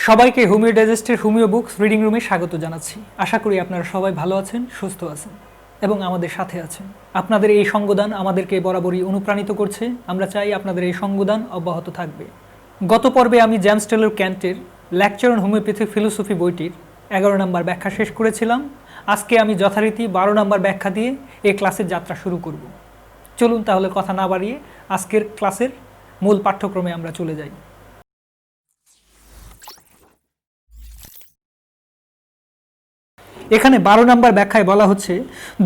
সবাইকে homeo ডাইজেস্টের homeo books reading রুমে স্বাগত জানাচ্ছি। আশা করি আপনারা সবাই ভালো আছেন, সুস্থ আছেন এবং আমাদের সাথে আছেন। আপনাদের এই সঙ্গদান আমাদেরকে বরাবরই অনুপ্রাণিত করছে। আমরা চাই আপনাদের এই সঙ্গদান অব্যাহত থাকবে। গত পর্বে আমি জেমস টেলর ক্যান্টের লেকচার অন হোমিওপ্যাথিক ফিলোসফি বইটির 11 নম্বর ব্যাখ্যা শেষ করেছিলাম। আজকে আমি যথারীতি 12 নম্বর ব্যাখ্যা দিয়ে এই ক্লাসের যাত্রা শুরু করব। চলুন তাহলে কথা না বাড়িয়ে আজকের ক্লাসের মূল পাঠ্যক্রমে আমরা চলে যাই। এখানে 12 নম্বর ব্যাখ্যায় বলা হচ্ছে,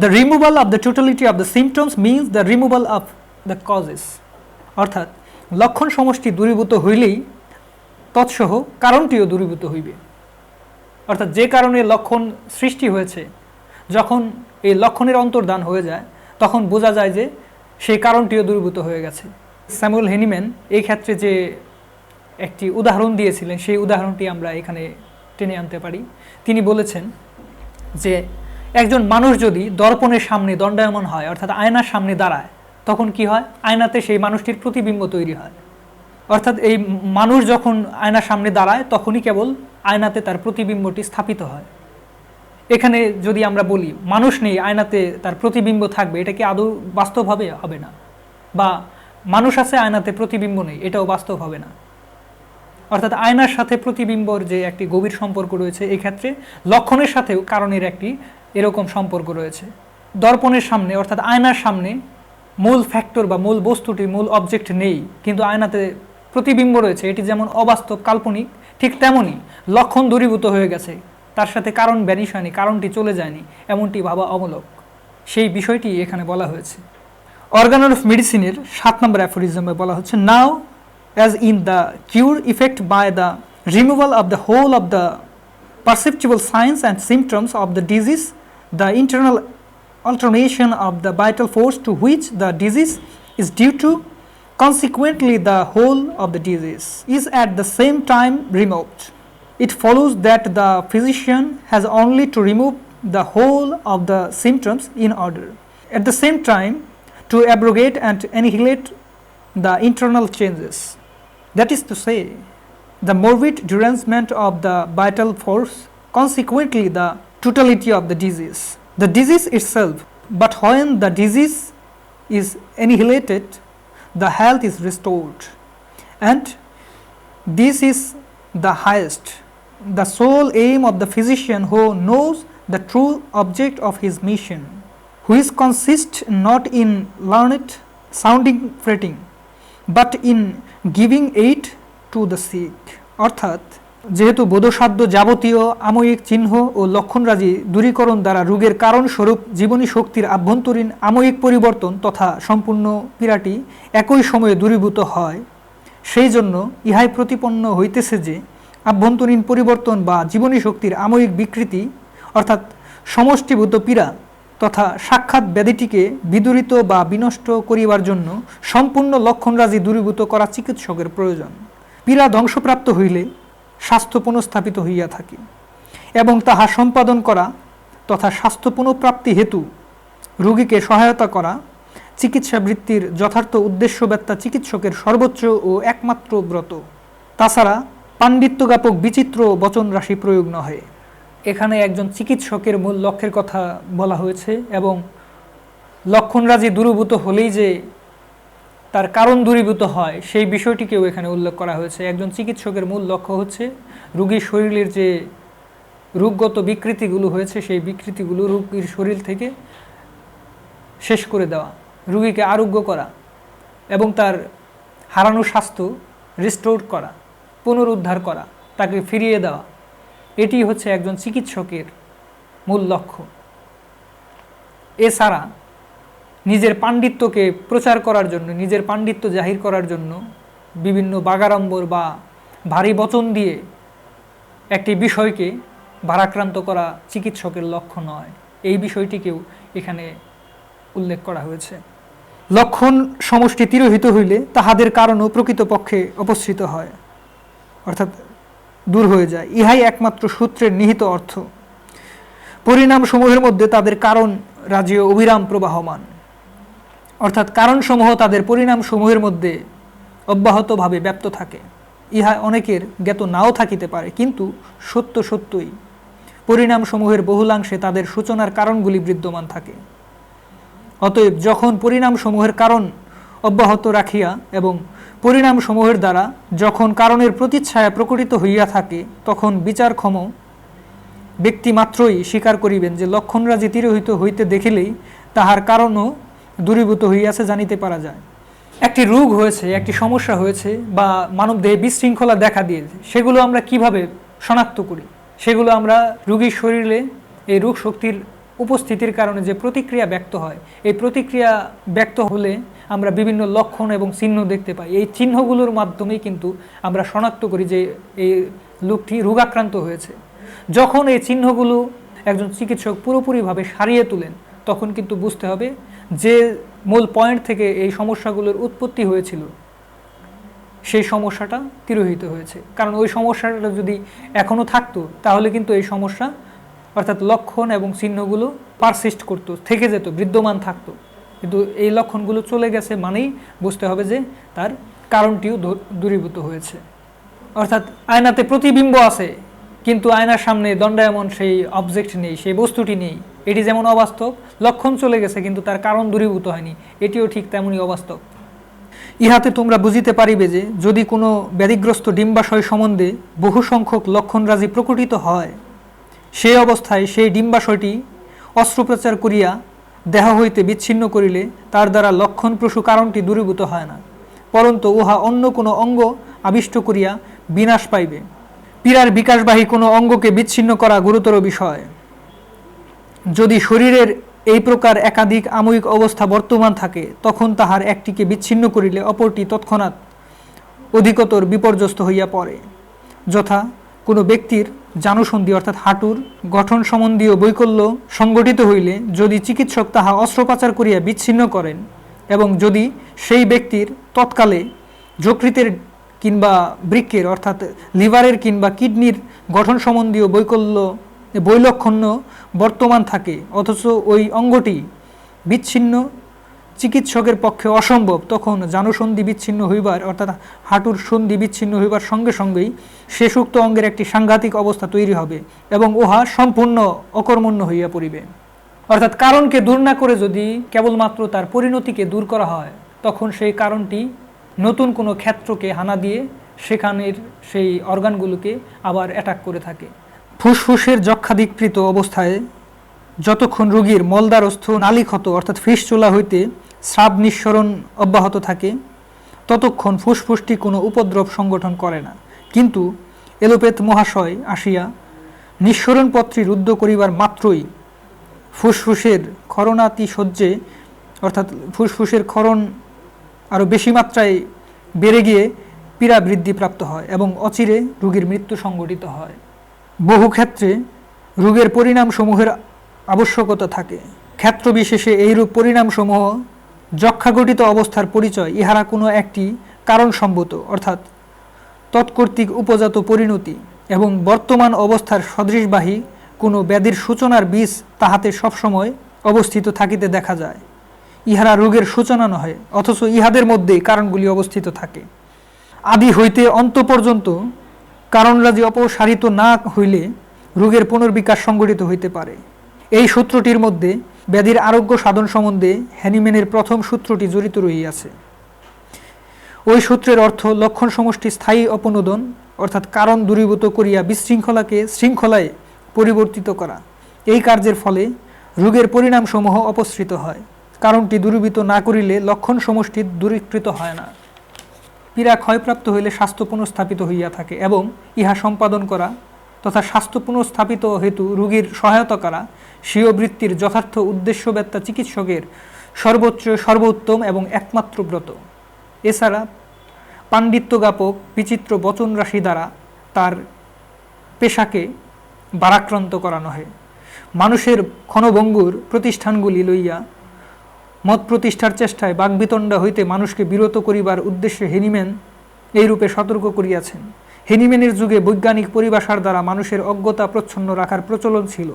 the removal of the totality of the symptoms means the removal of the causes. অর্থাৎ লক্ষণ সমষ্টি দূরীভূত হইলেই তৎসহ কারণটিও দূরীভূত হইবে। অর্থাৎ যে কারণে লক্ষণ সৃষ্টি হয়েছে, যখন এই লক্ষণের অন্তর্ধান হয়ে যায় তখন বোঝা যায় যে সেই কারণটিও দূরীভূত হয়ে গেছে। স্যামুয়েল হেনিম্যান এই ক্ষেত্রে যে একটি উদাহরণ দিয়েছিলেন সেই উদাহরণটি আমরা এখানে টেনে আনতে পারি। তিনি বলেছেন যে একজন মানুষ যদি দর্পণের সামনে দণ্ডায়মান হয়, অর্থাৎ আয়নার সামনে দাঁড়ায়, তখন কি হয়? আয়নাতে সেই মানুষটির প্রতিবিম্ব তৈরি হয়। অর্থাৎ এই মানুষ যখন আয়নার সামনে দাঁড়ায় তখনই কেবল আয়নাতে তার প্রতিবিম্বটি স্থাপিত হয়। এখানে যদি আমরা বলি মানুষ নেই, আয়নাতে তার প্রতিবিম্ব থাকবে, এটা কি আদৌ বাস্তব হবে না। বা মানুষ আছে, আয়নাতে প্রতিবিম্ব নেই, এটাও বাস্তব হবে না। অর্থাৎ আয়নার সাথে প্রতিবিম্বর যে একটি গভীর সম্পর্ক রয়েছে, এক্ষেত্রে লক্ষণের সাথেও কারণের একটি এরকম সম্পর্ক রয়েছে। দর্পণের সামনে অর্থাৎ আয়নার সামনে মূল ফ্যাক্টর বা মূল বস্তুটি, মূল অবজেক্ট নেই, কিন্তু আয়নাতে প্রতিবিম্ব রয়েছে, এটি যেমন অবাস্তব, কাল্পনিক, ঠিক তেমনই লক্ষণ দূরীভূত হয়ে গেছে, তার সাথে কারণ ব্যানিশ হয়নি, কারণটি চলে যায়নি, এমনটি ভাবা অমূলক। সেই বিষয়টি এখানে বলা হয়েছে। অর্গানল অফ মেডিসিনের 7 নম্বর অ্যাফোরিজমে বলা হচ্ছে, নাও as in the cure effect by the removal of the whole of the perceptible signs and symptoms of the disease, the internal alternation of the vital force to which the disease is due to, consequently the whole of the disease is at the same time removed. It follows that the physician has only to remove the whole of the symptoms in order, at the same time, to abrogate and annihilate the internal changes. That is to say, the morbid derangement of the vital force, consequently the totality of the disease. The disease itself, but when the disease is annihilated, the health is restored. And this is the highest, the sole aim of the physician who knows the true object of his mission, which consists not in learned sounding fretting, but in giving aid to the sick. অর্থাৎ যেহেতু বোধসাধ্য যাবতীয় আময়িক চিহ্ন ও লক্ষণরাজি দূরীকরণ দ্বারা রোগের কারণ স্বরূপ জীবনী শক্তির আভ্যন্তরীণ আময়িক পরিবর্তন তথা সম্পূর্ণ পীড়াটি একই সময়ে দূরীভূত হয়, সেই জন্য ইহাই প্রতিপন্ন হইতেছে যে আভ্যন্তরীণ পরিবর্তন বা জীবনী শক্তির আময়িক বিকৃতি অর্থাৎ সমষ্টিভূত পীড়া তথা সাক্ষাৎ ব্যাধিটিকে বিদূরিত বা বিনষ্ট করিবার জন্য সম্পূর্ণ লক্ষণরাজি দূরীভূত করা চিকিৎসকের প্রয়োজন। পীড়া ধ্বংসপ্রাপ্ত হইলে স্বাস্থ্য পুনঃস্থাপিত হইয়া থাকে এবং তাহা সম্পাদন করা তথা স্বাস্থ্য পুনঃপ্রাপ্তি হেতু রোগীকে সহায়তা করা চিকিৎসা বৃত্তির যথার্থ উদ্দেশ্যবেত্তা চিকিৎসকের সর্বোচ্চ ও একমাত্র ব্রত। তাছাড়া পাণ্ডিত্যজ্ঞাপক বিচিত্র বচন রাশি প্রয়োগ নহে। এখানে একজন চিকিৎসকের মূল লক্ষ্যের কথা বলা হয়েছে এবং লক্ষণরাজি দূরীভূত হলেই যে তার কারণ দূরীভূত হয় সেই বিষয়টিকেও এখানে উল্লেখ করা হয়েছে। একজন চিকিৎসকের মূল লক্ষ্য হচ্ছে রোগীর শরীরের যে রোগগত বিকৃতিগুলো হয়েছে সেই বিকৃতিগুলো রোগীর শরীর থেকে শেষ করে দেওয়া, রোগীকে আরোগ্য করা এবং তার হারানো স্বাস্থ্য রিস্টোর করা, পুনরুদ্ধার করা, তাকে ফিরিয়ে দেওয়া, এটি হচ্ছে একজন চিকিৎসকের মূল লক্ষ্য। এছাড়া নিজের পাণ্ডিত্যকে প্রচার করার জন্য, নিজের পাণ্ডিত্য জাহির করার জন্য বিভিন্ন বাগাড়ম্বর বা ভারী বচন দিয়ে একটি বিষয়কে ভারাক্রান্ত করা চিকিৎসকের লক্ষ্য নয়। এই বিষয়টিকেও এখানে উল্লেখ করা হয়েছে। লক্ষণ সমষ্টি তিরোহিত হইলে তাহাদের কারণও প্রকৃতপক্ষে অপসৃত হয়, অর্থাৎ দূর হয়ে যায়। ইহাই একমাত্র সূত্রের নিহিত অর্থ। পরিণামসমূহের মধ্যে তাদের কারণ রাজ্য অবিরাম প্রবাহমান, অর্থাৎ কারণসমূহ তাদের পরিণামসমূহের মধ্যে অব্যাহতভাবে ব্যাপ্ত থাকে। ইহা অনেকের জ্ঞাত নাও থাকিতে পারে, কিন্তু সত্য সত্যই পরিণামসমূহের বহুলাংশে তাদের সূচনার কারণগুলি বিদ্যমান থাকে। অতএব যখন পরিণামসমূহের কারণ অব্যাহত রাখিয়া এবং পরিণামসমূহের দ্বারা যখন কারণের প্রতিচ্ছায়া প্রকটিত হইয়া থাকে, তখন বিচারক্ষম ব্যক্তি মাত্রই স্বীকার করিবেন যে লক্ষণরাজি তিরোহিত হইতে দেখিলেই তাহার কারণও দূরীভূত হইয়াছে জানিতে পারা যায়। একটি রোগ হয়েছে, একটি সমস্যা হয়েছে বা মানবদেহে বিশৃঙ্খলা দেখা দিয়েছে, সেগুলো আমরা কিভাবে শনাক্ত করি? সেগুলো আমরা রোগীর শরীরে এই রোগ শক্তির উপস্থিতির কারণে যে প্রতিক্রিয়া ব্যক্ত হয়, এই প্রতিক্রিয়া ব্যক্ত হলে আমরা বিভিন্ন লক্ষণ এবং চিহ্ন দেখতে পাই। এই চিহ্নগুলোর মাধ্যমেই কিন্তু আমরা শনাক্ত করি যে এই লোকটি রোগাক্রান্ত হয়েছে। যখন এই চিহ্নগুলো একজন চিকিৎসক পুরোপুরিভাবে সারিয়ে তোলেন, তখন কিন্তু বুঝতে হবে যে মূল পয়েন্ট থেকে এই সমস্যাগুলোর উৎপত্তি হয়েছিল, সেই সমস্যাটা তিরোহিত হয়েছে। কারণ ওই সমস্যাটা যদি এখনও থাকতো, তাহলে কিন্তু এই সমস্যা অর্থাৎ লক্ষণ এবং চিহ্নগুলো পারসিস্ট করতো, থেকে যেত, বিদ্যমান থাকতো। কিন্তু এই লক্ষণগুলো চলে গেছে মানেই বুঝতে হবে যে তার কারণটিও দূরীভূত হয়েছে। অর্থাৎ আয়নাতে প্রতিবিম্ব আছে, কিন্তু আয়নার সামনে দণ্ডায়মান সেই অবজেক্ট নেই, সেই বস্তুটি নেই। এটি যেমন অবাস্তব, লক্ষণ চলে গেছে কিন্তু তার কারণ দূরীভূত হয়নি, এটিও ঠিক তেমনই অবাস্তব। ইহাতে তোমরা বুঝিতে পারিবে যে যদি কোনো ব্যাধিগ্রস্ত ডিম্বাশয় সম্বন্ধে বহু সংখ্যক লক্ষণরাজি প্রকটিত হয়, সেই অবস্থায় সেই ডিম্বাশয়টি অস্ত্রোপচার করিয়া দেহ হইতে বিচ্ছিন্ন করিলে তার দ্বারা লক্ষণপ্রসূ কারণটি দূরীভূত হয় না, পরন্তু উহা অন্য কোনো অঙ্গ আবিষ্ট করিয়া বিনাশ পাইবে। পীড়ার বিকাশবাহী কোনো অঙ্গকে বিচ্ছিন্ন করা গুরুতর বিষয়। যদি শরীরের এই প্রকার একাধিক আময়িক অবস্থা বর্তমান থাকে, তখন তাহার একটিকে বিচ্ছিন্ন করিলে অপরটি তৎক্ষণাৎ অধিকতর বিপর্যস্ত হইয়া পড়ে। যথা কোনো ব্যক্তির জানুসন্ধি অর্থাৎ হাঁটুর গঠন সম্বন্ধীয় বৈকল্য সংগঠিত হইলে যদি চিকিৎসক তাহা অস্ত্রোপচার করিয়া বিচ্ছিন্ন করেন এবং যদি সেই ব্যক্তির তৎকালে যকৃতের কিংবা বৃক্কের অর্থাৎ লিভারের কিংবা কিডনির গঠন সম্বন্ধীয় বৈলক্ষণ্য বর্তমান থাকে, অথচ ওই অঙ্গটি বিচ্ছিন্ন চিকিৎসকের পক্ষে অসম্ভব, তখন জানুসন্ধি বিচ্ছিন্ন হইবার অর্থাৎ হাঁটুর সন্ধি বিচ্ছিন্ন হইবার সঙ্গে সঙ্গেই শেষোক্ত অঙ্গের একটি সাংঘাতিক অবস্থা তৈরি হবে এবং উহা সম্পূর্ণ অকর্মণ্য হইয়া পড়িবে। অর্থাৎ কারণকে দূর না করে যদি কেবলমাত্র তার পরিণতিকে দূর করা হয়, তখন সেই কারণটি নতুন কোনো ক্ষেত্রকে হানা দিয়ে সেখানের সেই অর্গানগুলোকে আবার অ্যাটাক করে থাকে। ফুসফুসের যক্ষাধিকৃত অবস্থায় যতক্ষণ রোগীর মলদ্বারস্থ নালীক্ষত অর্থাৎ ফিস্টুলা হইতে স্রাব নিঃসরণ অব্যাহত থাকে, ততক্ষণ ফুসফুসটি কোনো উপদ্রব সংগঠন করে না। কিন্তু এলোপ্যাথ মহাশয় আসিয়া নিঃসরণপত্রী রুদ্ধ করিবার মাত্রই ফুসফুসের ক্ষরণাতিশয্যে অর্থাৎ ফুসফুসের ক্ষরণ আরও বেশি মাত্রায় বেড়ে গিয়ে পীড়া বৃদ্ধিপ্রাপ্ত হয় এবং অচিরে রোগীর মৃত্যু সংঘটিত হয়। বহু ক্ষেত্রে রোগের পরিণামসমূহের আবশ্যকতা থাকে। ক্ষেত্রবিশেষে এইরূপ পরিণামসমূহ যক্ষাঘটিত অবস্থার পরিচয়। ইহারা কোনো একটি কারণসম্মত অর্থাৎ তৎকর্তৃক উপজাত পরিণতি এবং বর্তমান অবস্থার সদৃশবাহী কোনো ব্যাধির সূচনার বীজ তাহাতে সবসময় অবস্থিত থাকিতে দেখা যায়। ইহারা রোগের সূচনা নহে, অথচ ইহাদের মধ্যেই কারণগুলি অবস্থিত থাকে। আদি হইতে অন্ত পর্যন্ত কারণরাজি অপসারিত না হইলে রোগের পুনর্বিকাশ সংঘটিত হইতে পারে। এই সূত্রটির মধ্যে ব্যাধির আরোগ্য সাধন সম্বন্ধে হ্যানিম্যানের প্রথম সূত্রটি জড়িত রহিয়াছে। ওই সূত্রের অর্থ লক্ষণ সমষ্টি স্থায়ী অপনোদন অর্থাৎ কারণ দূরীভূত করিয়া বিশৃঙ্খলাকে শৃঙ্খলায় পরিবর্তিত করা। এই কার্যের ফলে রোগের পরিণামসমূহ অপসৃত হয়। কারণটি দূরীভূত না করিলে লক্ষণ সমষ্টি দূরীকৃত হয় না। পীড়া ক্ষয়প্রাপ্ত হইলে স্বাস্থ্য পুনঃস্থাপিত হইয়া থাকে এবং ইহা সম্পাদন করা তথা স্বাস্থ্য পুনঃস্থাপিত হেতু রোগীর সহায়তা করা স্বীয় বৃত্তির যথার্থ উদ্দেশ্যবেত্তা চিকিৎসকের সর্বোচ্চ সর্বোত্তম এবং একমাত্র ব্রত। এছাড়া পাণ্ডিত্য জ্ঞাপক বিচিত্র বচনরাশি দ্বারা তার পেশাকে বারাক্রান্ত করা নহে। মানুষের ক্ষণভঙ্গুর প্রতিষ্ঠানগুলি লইয়া মত প্রতিষ্ঠার চেষ্টায় বাগ্বিতণ্ডা হইতে মানুষকে বিরত করিবার উদ্দেশ্যে হেনিম্যান এইরূপে সতর্ক করিয়াছেন। হেনিম্যানের যুগে বৈজ্ঞানিক পরিভাষার দ্বারা মানুষের অজ্ঞতা প্রচ্ছন্ন রাখার প্রচলন ছিল,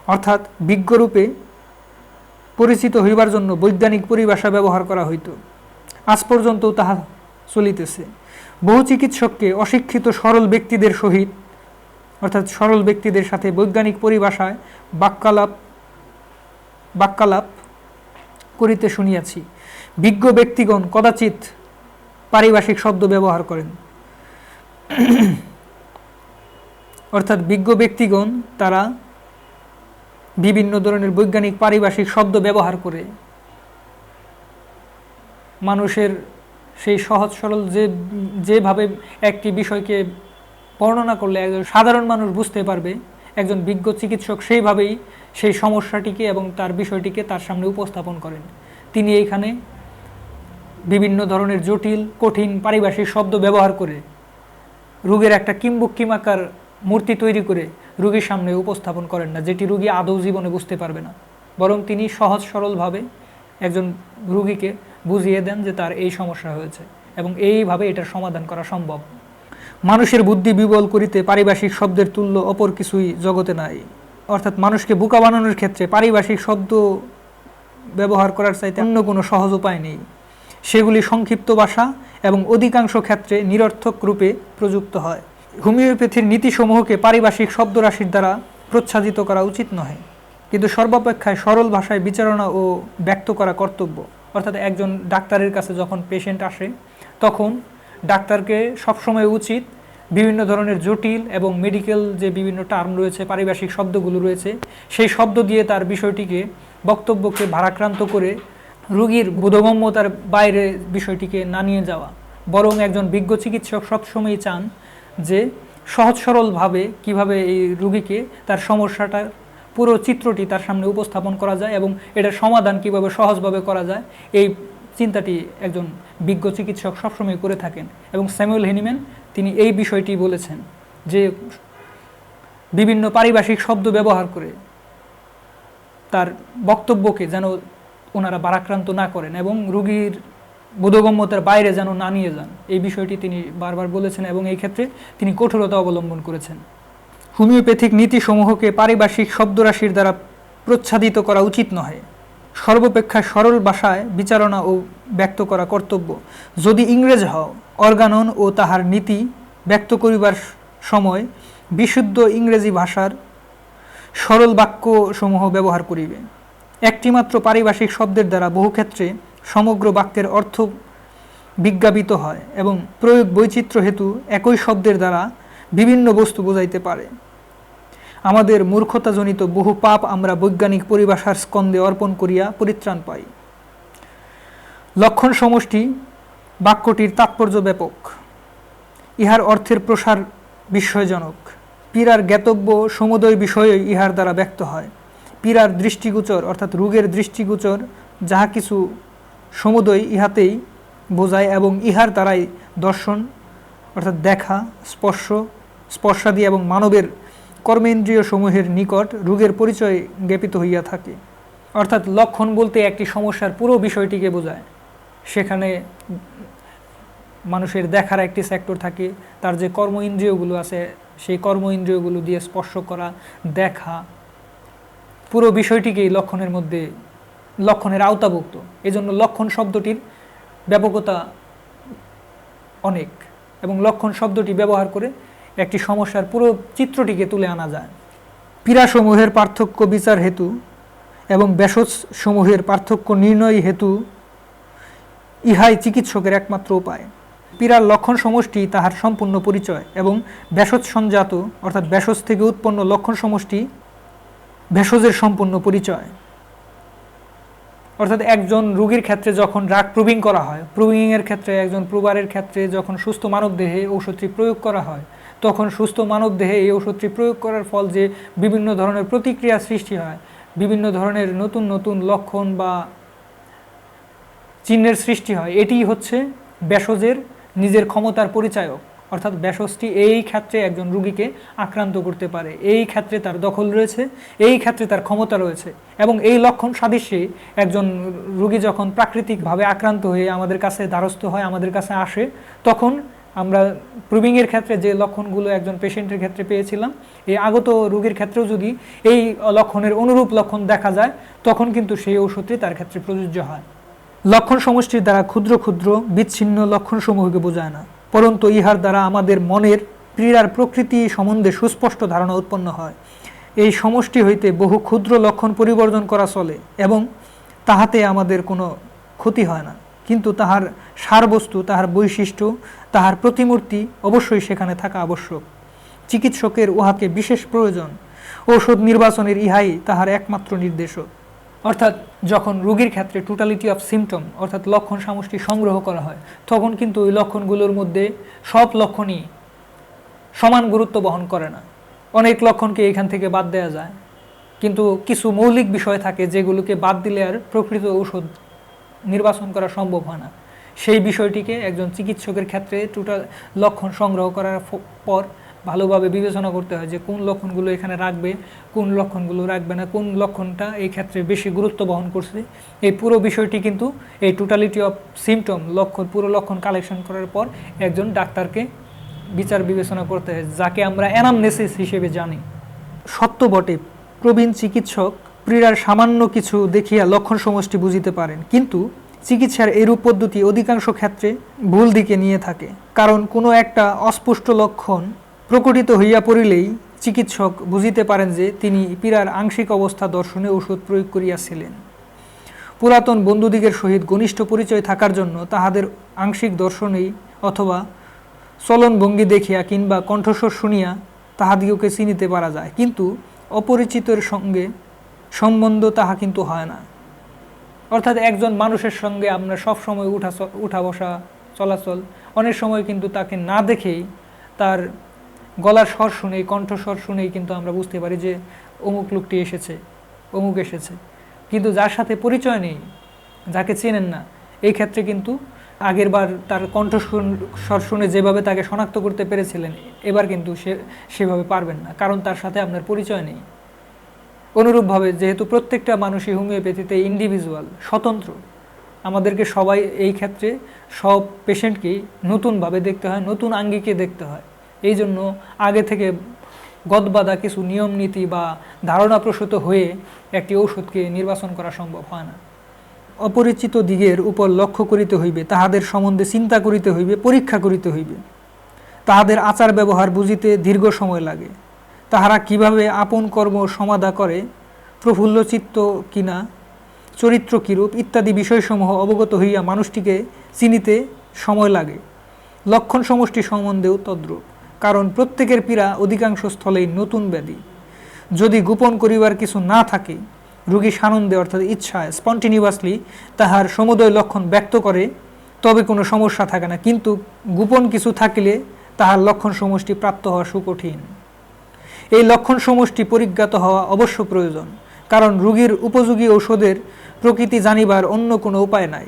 অর্থাৎ বিজ্ঞরূপে পরিচিত হইবার জন্য বৈজ্ঞানিক পরিভাষা ব্যবহার করা হইত। আজ পর্যন্ত তাহা চলিতেছে। বহু চিকিৎসককে অশিক্ষিত সরল ব্যক্তিদের সহিত অর্থাৎ সরল ব্যক্তিদের সাথে বৈজ্ঞানিক পরিভাষায় বাক্যালাপ করিতে শুনিয়াছি। বিজ্ঞ ব্যক্তিগণ কদাচিৎ পারিভাষিক শব্দ ব্যবহার করেন। অর্থাৎ বিজ্ঞ ব্যক্তিগণ তারা বিভিন্ন ধরনের বৈজ্ঞানিক পারিভাষিক শব্দ ব্যবহার করে মানুষের সেই সহজ সরল যেভাবে একটি বিষয়কে বর্ণনা করলে একজন সাধারণ মানুষ বুঝতে পারবে, একজন বিজ্ঞ চিকিৎসক সেইভাবেই সেই সমস্যাটিকে এবং তার বিষয়টিকে তার সামনে উপস্থাপন করেন। তিনি এইখানে বিভিন্ন ধরনের জটিল কঠিন পারিভাষিক শব্দ ব্যবহার করে রোগের একটা কিম্বুক্কিমাকার মূর্তি তৈরি করে রোগীর সামনে উপস্থাপন করেন না, যেটি রোগী আদৌ জীবনে বুঝতে পারবে না। বরং তিনি সহজ সরলভাবে একজন রোগীকে বুঝিয়ে দেন যে তার এই সমস্যা হয়েছে এবং এইভাবে এটার সমাধান করা সম্ভব। মানুষের বুদ্ধি বিবল করিতে পারিভাষিক শব্দের তুল্য অপর কিছুই জগতে নাই। অর্থাৎ মানুষকে বোকা বানানোর ক্ষেত্রে পারিভাষিক শব্দ ব্যবহার করার চাইতে অন্য কোনো সহজ উপায় নেই। সেগুলি সংক্ষিপ্ত ভাষা এবং অধিকাংশ ক্ষেত্রে নিরর্থক রূপে প্রযুক্ত হয়। হোমিওপ্যাথির নীতিসমূহকে পারিভাষিক শব্দরাশির দ্বারা প্রচ্ছাদিত করা উচিত নহে, কিন্তু সর্বাপেক্ষায় সরল ভাষায় বিচারণা ও ব্যক্ত করা কর্তব্য। অর্থাৎ একজন ডাক্তারের কাছে যখন পেশেন্ট আসে তখন ডাক্তারকে সবসময় উচিত বিভিন্ন ধরনের জটিল এবং মেডিকেল যে বিভিন্ন টার্ম রয়েছে, পারিভাষিক শব্দগুলো রয়েছে, সেই শব্দ দিয়ে তার বিষয়টিকে বক্তব্যকে ভারাক্রান্ত করে রোগীর বোধগম্যতার বাইরে বিষয়টিকে না নিয়ে যাওয়া। বরং একজন বিজ্ঞ চিকিৎসক সবসময়ই চান যে সহজ সরলভাবে কীভাবে এই রোগীকে তার সমস্যাটার পুরো চিত্রটি তার সামনে উপস্থাপন করা যায় এবং এটার সমাধান কিভাবে সহজভাবে করা যায়, এই চিন্তাটি একজন বিজ্ঞ চিকিৎসক সবসময় করে থাকেন। এবং স্যামুয়েল হ্যানিম্যান তিনি এই বিষয়টি বলেছেন যে বিভিন্ন পারিভাষিক শব্দ ব্যবহার করে তার বক্তব্যকে যেন ওনারা বারাক্রান্ত না করেন এবং রোগীর বোধগম্যতার বাইরে যেন না নিয়ে যান, এই বিষয়টি তিনি বারবার বলেছেন এবং এই ক্ষেত্রে তিনি কঠোরতা অবলম্বন করেছেন। হোমিওপ্যাথিক নীতিসমূহকে পারিভাষিক শব্দরাশির দ্বারা প্রচ্ছাদিত করা উচিত নহে, সর্বাপেক্ষা সরল ভাষায় বিচারণা ও ব্যক্ত করা কর্তব্য। যদি ইংরেজ হও, অর্গানন ও তাহার নীতি ব্যক্ত করিবার সময় বিশুদ্ধ ইংরেজি ভাষার সরল বাক্যসমূহ ব্যবহার করিবে। একটিমাত্র পারিভাষিক শব্দের দ্বারা বহু ক্ষেত্রে সমগ্র বাক্যের অর্থ বিজ্ঞাপিত হয় এবং প্রয়োগ বৈচিত্র্য হেতু একই শব্দের দ্বারা বিভিন্ন বস্তু বোঝাইতে পারে। আমাদের মূর্খতাজনিত বহু পাপ আমরা বৈজ্ঞানিক পরিভাষার স্কন্ধে অর্পণ করিয়া পরিত্রাণ পাই। লক্ষণ সমষ্টি বাক্যটির তাৎপর্য ব্যাপক, ইহার অর্থের প্রসার বিস্ময়জনক। পীড়ার জ্ঞাতব্য সমুদয় বিষয়ই ইহার দ্বারা ব্যক্ত হয়। পীড়ার দৃষ্টিগোচর অর্থাৎ রোগের দৃষ্টিগোচর যাহা কিছু সমুদয় ইহাতেই বোঝায় এবং ইহার দ্বারাই দর্শন অর্থাৎ দেখা, স্পর্শাদি এবং মানবের কর্মেন্দ্রিয় সমূহের নিকট রোগের পরিচয় জ্ঞাপিত হইয়া থাকে। অর্থাৎ লক্ষণ বলতে একটি সমস্যার পুরো বিষয়টিকে বোঝায়। সেখানে মানুষের দেখার একটি সেক্টর থাকে, তার যে কর্ম ইন্দ্রিয়গুলো আছে সেই কর্ম ইন্দ্রিয়গুলো দিয়ে স্পর্শ করা, দেখা, পুরো বিষয়টিকেই লক্ষণের মধ্যে লক্ষণের আওতাভুক্ত। এজন্য লক্ষণ শব্দটির ব্যাপকতা অনেক এবং লক্ষণ শব্দটি ব্যবহার করে একটি সমস্যার পুরো চিত্রটিকে তুলে আনা যায়। পীড়াসমূহের পার্থক্য বিচার হেতু এবং ভেষজসমূহের পার্থক্য নির্ণয় হেতু ইহাই চিকিৎসকের একমাত্র উপায়। পীড়ার লক্ষণ সমষ্টি তাহার সম্পূর্ণ পরিচয় এবং ভেষজ সঞ্জাত অর্থাৎ ভেষজ থেকে উৎপন্ন লক্ষণ সমষ্টি ভেষজের সম্পূর্ণ পরিচয়। অর্থাৎ একজন রোগীর ক্ষেত্রে যখন ড্রাগ প্রুভিং করা হয়, প্রুভিংয়ের ক্ষেত্রে একজন প্রুভারের ক্ষেত্রে যখন সুস্থ মানব দেহে ঔষধটি প্রয়োগ করা হয়, তখন সুস্থ মানব দেহে এই ঔষধটি প্রয়োগ করার ফল যে বিভিন্ন ধরনের প্রতিক্রিয়া সৃষ্টি হয়, বিভিন্ন ধরনের নতুন নতুন লক্ষণ বা চিহ্নের সৃষ্টি হয়, এটি হচ্ছে ভেষজের নিজের ক্ষমতার পরিচায়ক। অর্থাৎ ভেষজটি এই ক্ষেত্রে একজন রোগীকে আক্রান্ত করতে পারে, এই ক্ষেত্রে তার দখল রয়েছে, এই ক্ষেত্রে তার ক্ষমতা রয়েছে এবং এই লক্ষণ সাদৃশ্যে একজন রোগী যখন প্রাকৃতিকভাবে আক্রান্ত হয়ে আমাদের কাছে দ্বারস্থ হয়, আমাদের কাছে আসে, তখন আমরা প্রুভিংয়ের ক্ষেত্রে যে লক্ষণগুলো একজন পেশেন্টের ক্ষেত্রে পেয়েছিলাম, এই আগত রোগীর ক্ষেত্রেও যদি এই লক্ষণের অনুরূপ লক্ষণ দেখা যায়, তখন কিন্তু সেই ওষুধটি তার ক্ষেত্রে প্রযোজ্য হয়। লক্ষণ সমষ্টির দ্বারা ক্ষুদ্র ক্ষুদ্র বিচ্ছিন্ন লক্ষণসমূহকে বোঝায় না, পরন্তু ইহার দ্বারা আমাদের মনের ক্রীড়ার প্রকৃতি সম্বন্ধে সুস্পষ্ট ধারণা উৎপন্ন হয়। এই সমষ্টি হইতে বহু ক্ষুদ্র লক্ষণ পরিবর্তন করা চলে এবং তাহাতে আমাদের কোনো ক্ষতি হয় না, কিন্তু তাহার সারবস্তু, তাহার বৈশিষ্ট্য, তাহার প্রতিমূর্তি অবশ্যই সেখানে থাকা আবশ্যক। চিকিৎসকের উহাকে বিশেষ প্রয়োজন। ঔষধ নির্বাচনের ইহাই তাহার একমাত্র নির্দেশক। অর্থাৎ যখন রোগীর ক্ষেত্রে টোটালিটি অফ সিমটম অর্থাৎ লক্ষণ সমষ্টি সংগ্রহ করা হয়, তখন কিন্তু ওই লক্ষণগুলোর মধ্যে সব লক্ষণই সমান গুরুত্ব বহন করে না। অনেক লক্ষণকে এখান থেকে বাদ দেওয়া যায়, কিন্তু কিছু মৌলিক বিষয় থাকে যেগুলোকে বাদ দিলে আর প্রকৃত ঔষধ নির্বাচন করা সম্ভব হয় না। সেই বিষয়টিকে একজন চিকিৎসকের ক্ষেত্রে টোটাল লক্ষণ সংগ্রহ করার পর ভালোভাবে বিবেচনা করতে হয় যে কোন লক্ষণগুলো এখানে রাখবে, কোন লক্ষণগুলো রাখবে না, কোন লক্ষণটা এই ক্ষেত্রে বেশি গুরুত্ব বহন করছে। এই পুরো বিষয়টি কিন্তু এই টোটালিটি অফ সিমটম পুরো লক্ষণ কালেকশন করার পর একজন ডাক্তারকে বিচার বিবেচনা করতে হয়, যাকে আমরা অ্যানামনেসিস হিসেবে জানি। সত্য বটে, প্রবীণ চিকিৎসক ক্রীড়ার সামান্য কিছু দেখিয়া লক্ষণ সমষ্টি বুঝিতে পারেন, কিন্তু চিকিৎসার এরূপ পদ্ধতি অধিকাংশ ক্ষেত্রে ভুল দিকে নিয়ে থাকে। কারণ কোনো একটা অস্পষ্ট লক্ষণ প্রকটিত হইয়া পড়িলেই চিকিৎসক বুঝিতে পারেন যে তিনি পীড়ার আংশিক অবস্থা দর্শনে ঔষধ প্রয়োগ করিয়াছিলেন। পুরাতন বন্ধুদিগের সহিত ঘনিষ্ঠ পরিচয় থাকার জন্য তাহাদের আংশিক দর্শনেই অথবা চলনভঙ্গি দেখিয়া কিংবা কণ্ঠস্বর শুনিয়া তাহাদিগকে চিনিতে পারা যায়, কিন্তু অপরিচিতের সঙ্গে সম্বন্ধ তাহা কিন্তু হয় না। অর্থাৎ একজন মানুষের সঙ্গে আমরা সব সময় উঠা বসা চলাচল, অনেক সময় কিন্তু তাকে না দেখেই তার গলার স্বর শুনেই, কণ্ঠস্বর শুনেই কিন্তু আমরা বুঝতে পারি যে অমুক লোকটি এসেছে, অমুক এসেছে। কিন্তু যার সাথে পরিচয় নেই, যাকে চেনেন না, এই ক্ষেত্রে কিন্তু আগের বার তার কণ্ঠস্বর শুনে যেভাবে তাকে শনাক্ত করতে পেরেছিলেন, এবার কিন্তু সেভাবে পারবেন না, কারণ তার সাথে আপনার পরিচয় নেই। অনুরূপভাবে যেহেতু প্রত্যেকটা মানুষই হোমিওপ্যাথিতে ইন্ডিভিজুয়াল, স্বতন্ত্র, আমাদেরকে সবাই এই ক্ষেত্রে সব পেশেন্টকেই নতুনভাবে দেখতে হয়, নতুন আঙ্গিকে দেখতে হয়। এই জন্য আগে থেকে গদবাঁধা কিছু নিয়ম নীতি বা ধারণাপ্রসূত হয়ে একটি ঔষধকে নির্বাচন করা সম্ভব হয় না। অপরিচিত দিগের উপর লক্ষ্য করিতে হইবে, তাহাদের সম্বন্ধে চিন্তা করিতে হইবে, পরীক্ষা করিতে হইবে। তাহাদের আচার ব্যবহার বুঝিতে দীর্ঘ সময় লাগে। তাহারা কিভাবে আপন কর্ম সমাধা করে, প্রফুল্ল চিত্ত কিনা, চরিত্র কিরূপ ইত্যাদি বিষয়সমূহ অবগত হইয়া মানুষটিকে চিনিতে সময় লাগে। লক্ষণ সমষ্টি সম্বন্ধেও তদ্রূপ, কারণ প্রত্যেকের পীড়া অধিকাংশ স্থলেই নতুন ব্যাধি। যদি গোপন করিবার কিছু না থাকে, রোগী সানন্দে অর্থাৎ ইচ্ছায় স্পন্টিনিউয়াসলি তাহার সমুদয় লক্ষণ ব্যক্ত করে, তবে কোনো সমস্যা থাকে না, কিন্তু গোপন কিছু থাকিলে তাহার লক্ষণ সমষ্টি প্রাপ্ত হওয়া সুকঠিন। এই লক্ষণ সমষ্টি পরিজ্ঞাত হওয়া অবশ্য প্রয়োজন, কারণ রোগীর উপযোগী ঔষধের প্রকৃতি জানিবার অন্য কোনো উপায় নাই।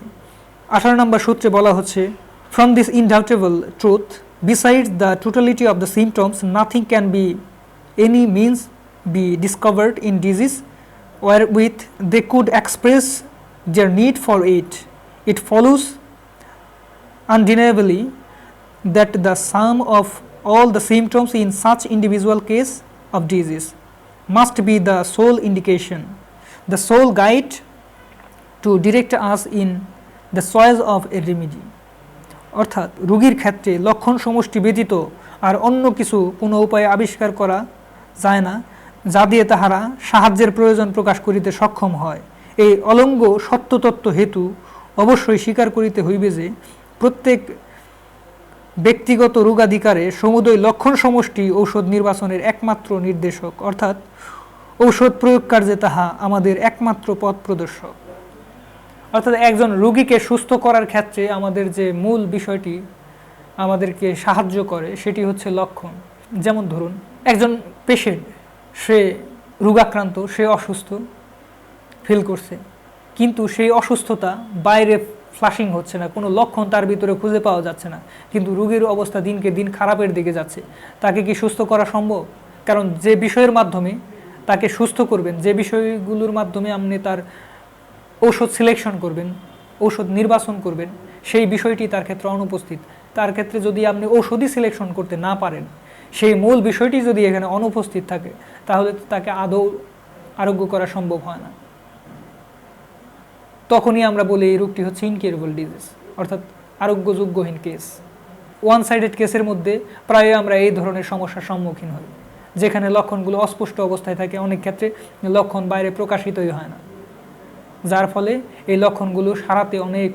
18 নম্বর সূত্রে বলা হচ্ছে, From this indubitable truth, besides the totality of the symptoms, nothing can be any means be discovered in disease wherewith they could express their need for it. It follows undeniably that the sum of all the symptoms in such individual case of disease must be the sole indication, the sole guide to direct us in the choice of a remedy. অর্থাৎ রোগীর ক্ষেত্রে লক্ষণ সমষ্টি ব্যতীত আর অন্য কিছু কোনো উপায়ে আবিষ্কার করা যায় না, যা দিয়ে তাহারা সাহায্যের প্রয়োজন প্রকাশ করিতে সক্ষম হয়। এই অলঙ্গ সত্যতত্ত্ব হেতু অবশ্যই স্বীকার করিতে হইবে যে প্রত্যেক ব্যক্তিগত রোগাধিকারে সমুদয় লক্ষণ সমষ্টি ঔষধ নির্বাচনের একমাত্র নির্দেশক, অর্থাৎ ঔষধ প্রয়োগ কার্যে তাহা আমাদের একমাত্র পথ প্রদর্শক। অর্থাৎ একজন রোগীকে সুস্থ করার ক্ষেত্রে আমাদের যে মূল বিষয়টি আমাদেরকে সাহায্য করে সেটি হচ্ছে লক্ষণ। যেমন ধরুন একজন পেশেন্ট, সে রোগাক্রান্ত, সে অসুস্থ ফিল করছে, কিন্তু সেই অসুস্থতা বাইরে ফ্লাশিং হচ্ছে না, কোনো লক্ষণ তার ভিতরে খুঁজে পাওয়া যাচ্ছে না, কিন্তু রোগীর অবস্থা দিনকে দিন খারাপের দিকে যাচ্ছে। তাকে কি সুস্থ করা সম্ভব? কারণ যে বিষয়ের মাধ্যমে তাকে সুস্থ করবেন, যে বিষয়গুলোর মাধ্যমে আপনি তার ঔষধ সিলেকশন করবেন, ঔষধ নির্বাচন করবেন, সেই বিষয়টি তার ক্ষেত্রে অনুপস্থিত। তার ক্ষেত্রে যদি আপনি ঔষধই সিলেকশন করতে না পারেন, সেই মূল বিষয়টি যদি এখানে অনুপস্থিত থাকে, তাহলে তাকে আদৌ আরোগ্য করা সম্ভব হয় না। তখনই আমরা বলি এই রোগটি হচ্ছে ইনকিউরেবল ডিজিজ, অর্থাৎ আরোগ্যযোগ্যহীন কেস। ওয়ান সাইডেড কেসের মধ্যে প্রায় আমরা এই ধরনের সমস্যার সম্মুখীন হই, যেখানে লক্ষণগুলো অস্পষ্ট অবস্থায় থাকে, অনেক ক্ষেত্রে লক্ষণ বাইরে প্রকাশিতই হয় না, যার ফলে এই লক্ষণগুলো সারাতে অনেক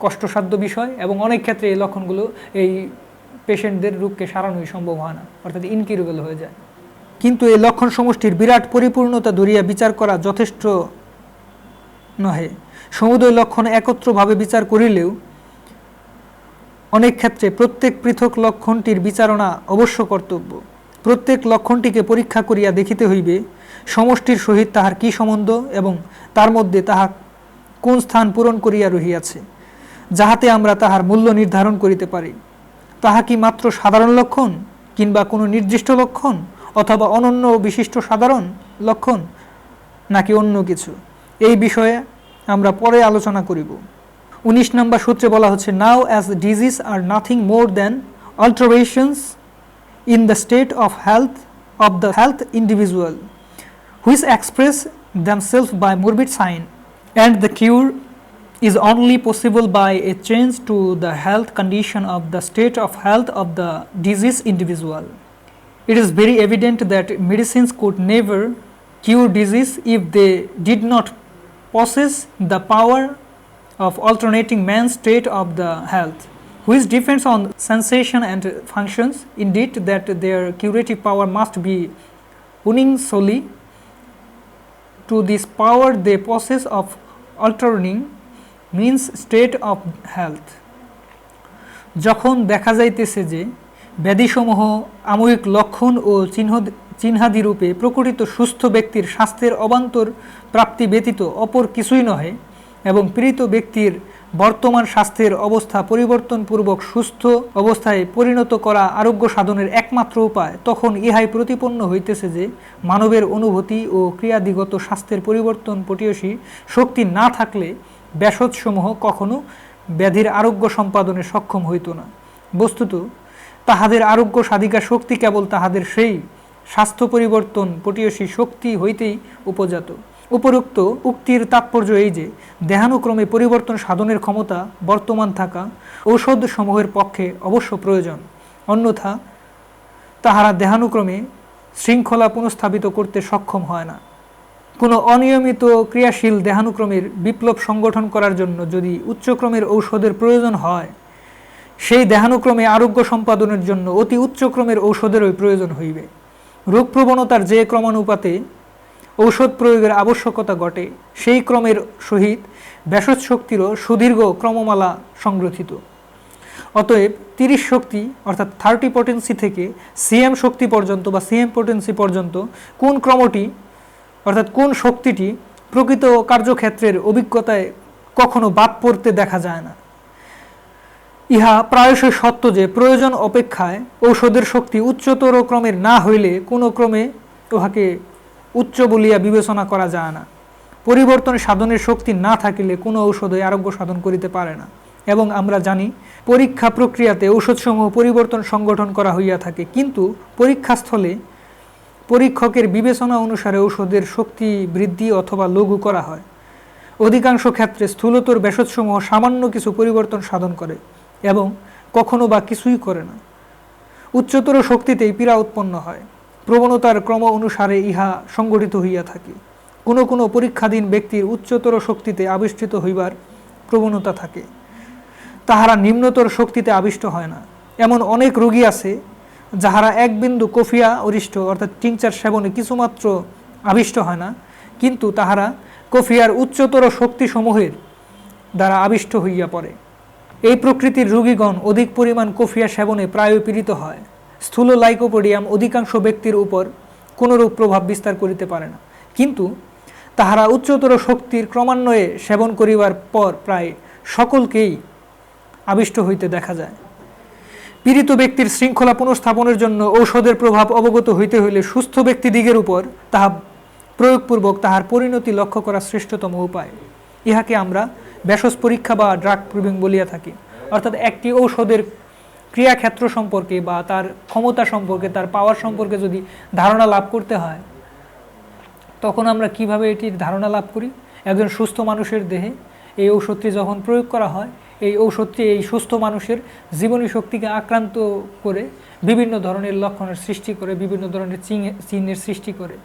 কষ্টসাধ্য বিষয় এবং অনেক ক্ষেত্রে এই লক্ষণগুলো এই পেশেন্টদের রোগকে সারানোই সম্ভব হয় না, অর্থাৎ ইনকিউরেবল হয়ে যায়। কিন্তু এই লক্ষণ সমষ্টির বিরাট পরিপূর্ণতা ধরিয়া বিচার করা যথেষ্ট নহে। সমুদয় লক্ষণ একত্রভাবে বিচার করিলেও অনেক ক্ষেত্রে প্রত্যেক পৃথক লক্ষণটির বিচারণা অবশ্য কর্তব্য। প্রত্যেক লক্ষণটিকে পরীক্ষা করিয়া দেখিতে হইবে সমষ্টির সহিত তাহার কি সম্বন্ধ এবং তার মধ্যে তাহা কোন স্থান পূরণ করিয়া রহিয়াছে, যাহাতে আমরা তাহার মূল্য নির্ধারণ করিতে পারি। তাহা কি মাত্র সাধারণ লক্ষণ, কিংবা কোনো নির্দিষ্ট লক্ষণ, অথবা অনন্য বিশিষ্ট সাধারণ লক্ষণ, নাকি অন্য কিছু, এই বিষয়ে আমরা পরে আলোচনা করিব। 19 নম্বর সূত্রে বলা হচ্ছে, now as disease are nothing more than alterations in the state of the health individual, which express themselves by morbid sign, and the cure is only possible by a change to the health condition of the state of health of the diseased individual. It is very evident that medicines could never cure disease if they did not possess the power of alternating man's state of the health, which depends on sensation and functions. Indeed, that their curative power must be owing solely to this power they possess of altering means state of health. যখন দেখা যাইতেছে যে ব্যাধিসমূহ আমূলিক লক্ষণ ও চিহ্নাদি রূপে প্রকটিত সুস্থ ব্যক্তির স্বাস্থ্যের অবান্তর প্রাপ্তি ব্যতীত অপর কিছুই নহে এবং পীড়িত ব্যক্তির বর্তমান স্বাস্থ্যের অবস্থা পরিবর্তনপূর্বক সুস্থ অবস্থায় পরিণত করা আরোগ্য সাধনের একমাত্র উপায়, তখন ইহাই প্রতিপন্ন হইতেছে যে মানবের অনুভূতি ও ক্রিয়াদিগত স্বাস্থ্যের পরিবর্তন পটীয়সী শক্তি না থাকলে ব্যাসদসমূহ কখনো ব্যাধির আরোগ্য সম্পাদনে সক্ষম হইত না। বস্তুত তাহাদের আরোগ্য সাধিকা শক্তি কেবল তাহাদের সেই স্বাস্থ্য পরিবর্তন পটীয়সী শক্তি হইতেই উপজাত। উপরোক্ত উক্তির তাৎপর্য এই যে দেহানুক্রমে পরিবর্তন সাধনের ক্ষমতা বর্তমান থাকা ঔষধ সমূহের পক্ষে অবশ্য প্রয়োজন, অন্যথা তাহারা দেহানুক্রমে শৃঙ্খলা পুনঃস্থাপিত করতে সক্ষম হয় না। কোনো অনিয়মিত ক্রিয়াশীল দেহানুক্রমের বিপ্লব সংগঠন করার জন্য যদি উচ্চক্রমের ঔষধের প্রয়োজন হয়, সেই দেহানুক্রমে আরোগ্য সম্পাদনের জন্য অতি উচ্চক্রমের ঔষধেরই প্রয়োজন হইবে। রোগ প্রবণতার যে ক্রমানুপাতে ঔষধ প্রয়োগের আবশ্যকতা ঘটে, সেই ক্রমের সহিত ভেষজ শক্তিরও সুদীর্ঘ ক্রমমালা সংগ্রথিত। অতএব 30 শক্তি অর্থাৎ 30 পটেন্সি থেকে সিএম শক্তি পর্যন্ত বা সিএম পটেন্সি পর্যন্ত কোন ক্রমটি অর্থাৎ কোন শক্তিটি প্রকৃত কার্যক্ষেত্রের অভিজ্ঞতায় কখনো বাদ পড়তে দেখা যায় না। ইহা প্রায়শই সত্য যে প্রয়োজন অপেক্ষায় ঔষধের শক্তি উচ্চতর ক্রমের না হইলে কোনো ক্রমে উহাকে উচ্চ বলিয়া বিবেচনা করা যায় না। পরিবর্তন সাধনের শক্তি না থাকিলে কোনো ঔষধই আরোগ্য সাধন করিতে পারে না, এবং আমরা জানি পরীক্ষা প্রক্রিয়াতে ঔষধসমূহ পরিবর্তন সংগঠন করা হইয়া থাকে, কিন্তু পরীক্ষাস্থলে পরীক্ষকের বিবেচনা অনুসারে ঔষধের শক্তি বৃদ্ধি অথবা লঘু করা হয়। অধিকাংশ ক্ষেত্রে স্থূলতর ভেষজসমূহ সামান্য কিছু পরিবর্তন সাধন করে এবং কখনো বা কিছুই করে না। উচ্চতর শক্তিতেই পীড়া উৎপন্ন হয়। প্রবণতার ক্রম অনুসারে ইহা সংগঠিত হইয়া থাকে। কোনো কোনো পরীক্ষাধীন ব্যক্তির উচ্চতর শক্তিতে আবিষ্কৃত হইবার প্রবণতা থাকে, তাহারা নিম্নতর শক্তিতে আবিষ্ট হয় না। এমন অনেক রোগী আছে যাহারা এক বিন্দু কফিয়া অরিষ্ট অর্থাৎ টিংচার সেবনে কিছুমাত্র আবিষ্ট হয় না, কিন্তু তাহারা কফিয়ার উচ্চতর শক্তিসমূহের দ্বারা আবিষ্ট হইয়া পড়ে। এই প্রকৃতির রোগীগণ অধিক পরিমাণ কফিয়া সেবনে প্রায় পীড়িত হয়। স্থূল লাইকোপোডিয়াম অধিকাংশ ব্যক্তির উপর কোনরূপ প্রভাব বিস্তার করিতে পারে না, কিন্তু তাহারা উচ্চতর শক্তির ক্রমান্বয়ে সেবন করিবার পর প্রায় সকলকেই আবিষ্ট হইতে দেখা যায়। পীড়িত ব্যক্তির শৃঙ্খলা পুনঃস্থাপনের জন্য ঔষধের প্রভাব অবগত হইতে হইলে সুস্থ ব্যক্তিদিগের উপর তাহা প্রয়োগপূর্বক তাহার পরিণতি লক্ষ্য করা শ্রেষ্ঠতম উপায়। ইহাকে আমরা ভেষজ পরীক্ষা বা ড্রাগ প্রুভিং বলিয়া থাকি। অর্থাৎ একটি ঔষধের ক্রিয়াক্ষেত্র সম্পর্কে বা তার ক্ষমতা সম্পর্কে, তার পাওয়ার সম্পর্কে যদি ধারণা লাভ করতে হয়, তখন আমরা কিভাবে এটির ধারণা লাভ করি? একজন সুস্থ মানুষের দেহে এই ঔষধটি যখন প্রয়োগ করা হয়, এই ঔষধটি এই সুস্থ মানুষের জীবনী শক্তিকে আক্রান্ত করে বিভিন্ন ধরনের লক্ষণের সৃষ্টি করে, বিভিন্ন ধরনের চিহ্নের সৃষ্টি করে।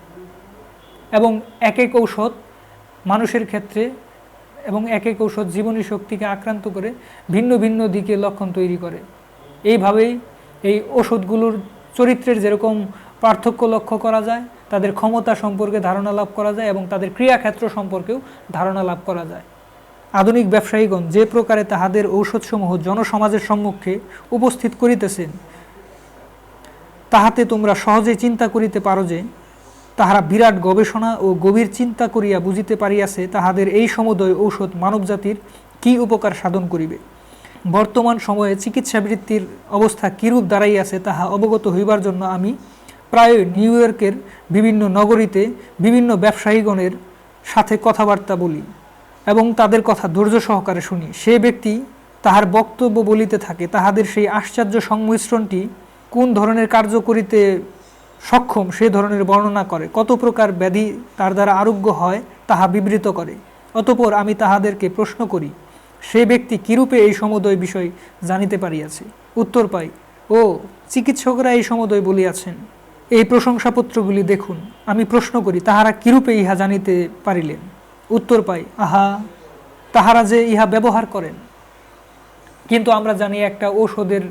এবং এক এক ঔষধ মানুষের ক্ষেত্রে এবং এক এক ঔষধ জীবনী শক্তিকে আক্রান্ত করে ভিন্ন ভিন্ন দিকে লক্ষণ তৈরি করে। এইভাবেই এই ওষুধগুলোর চরিত্রের যেরকম পার্থক্য লক্ষ্য করা যায়, তাদের ক্ষমতা সম্পর্কে ধারণা লাভ করা যায় এবং তাদের ক্রিয়াক্ষেত্র সম্পর্কেও ধারণা লাভ করা যায়। আধুনিক ব্যবসায়ীগণ যে প্রকারে তাহাদের ঔষধসমূহ জনসমাজের সম্মুখে উপস্থিত করিতেছেন, তাহাতে তোমরা সহজে চিন্তা করিতে পারো যে তাহারা বিরাট গবেষণা ও গভীর চিন্তা করিয়া বুঝিতে পারিয়াছে তাহাদের এই সমুদয় ঔষধ মানবজাতির কি উপকার সাধন করিবে। বর্তমান সময়ে চিকিৎসাবৃত্তির অবস্থা কিরূপ দাঁড়াইয়াছে তাহা অবগত হইবার জন্য আমি প্রায় নিউ ইয়র্কের বিভিন্ন নগরীতে বিভিন্ন ব্যবসায়ীগণের সাথে কথাবার্তা বলি এবং তাদের কথা ধৈর্য সহকারে শুনি। সে ব্যক্তি তাহার বক্তব্য বলিতে থাকে, তাহাদের সেই আশ্চর্য সংমিশ্রণটি কোন ধরনের কার্য করিতে সক্ষম সে ধরনের বর্ণনা করে, কত প্রকার ব্যাধি তার দ্বারা আরোগ্য হয় তাহা বিবৃত করে। অতঃপর আমি তাহাদেরকে প্রশ্ন করি, সে ব্যক্তি কিরূপে এই সমুদয় বিষয় জানিতে পারিয়াছে। উত্তর পাই, ও চিকিৎসকরা এই সমুদয় বলিয়াছেন। এই প্রশংসাপত্রগুলি দেখুন। আমি প্রশ্ন করি, তাহারা কিরূপে ইহা জানিতে পারিলেন। উত্তর পাই, আহা, তাহারা যে ইহা ব্যবহার করেন। কিন্তু আমরা জানি একটা ঔষধের